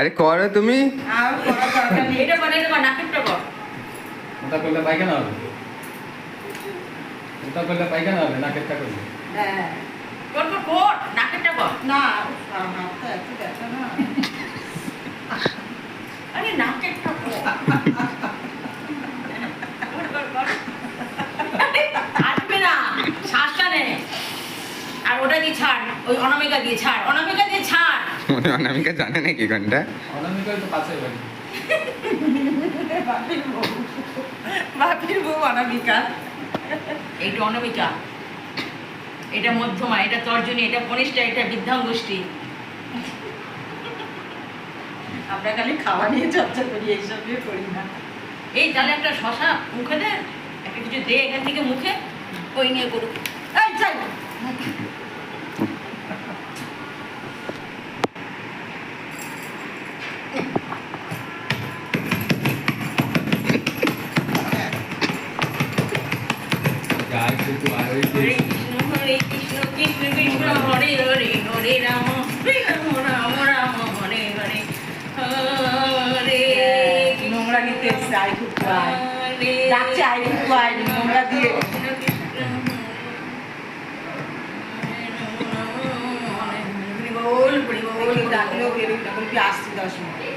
আরে করো তুমি। আর করা দরকার নেই। এটা করে নাকেরটা কর। ওটা করলে পায়খানা হবে, ওটা করলে পায়খানা হবে, নাকেরটা করলে। হ্যাঁ। কর কর কর, নাকেরটা কর। না, হাতটা এত ব্যথা না। আরে নাকেরটা কর। কর কর কর। আসবে না, শ্বাসটা নে। আর ওটা দিয়ে ছাড়, ওই অনামিকা দিয়ে ছাড়, অনামিকা দিয়ে ছাড়। মনে অনামিকা জানে নাকি কোনটা? অনামিকা তো পাশে বাড়ি। বাপির বউ অনামিকা। এইটা অনামিকা, এটা মধ্যমা, এটা তর্জনী, এটা কনিষ্ঠা, এটা বৃদ্ধাঙ্গুষ্ঠী। আমরা খালি খাওয়া নিয়ে চর্চা করি, এইসব নিয়ে করি না। এই তাহলে একটা শশা মুখে দে, একটা কিছু দে এখান থেকে মুখে, ওই নিয়ে করুক। এই যাই। যাই শুধু আর ওই যে হরে কৃষ্ণ কৃষ্ণ কৃষ্ণ হরে হরে, হরে রাম রাম রাম হরে হরে, হরে নোংরা নিতে এসছে, আই খুব পায়। হরে ডাকছে আই খুব পায়, নোংরা দিয়ে। বল বলি বল ডাকলেও বেরোই না, বলবি আসছি 10 মিনিট।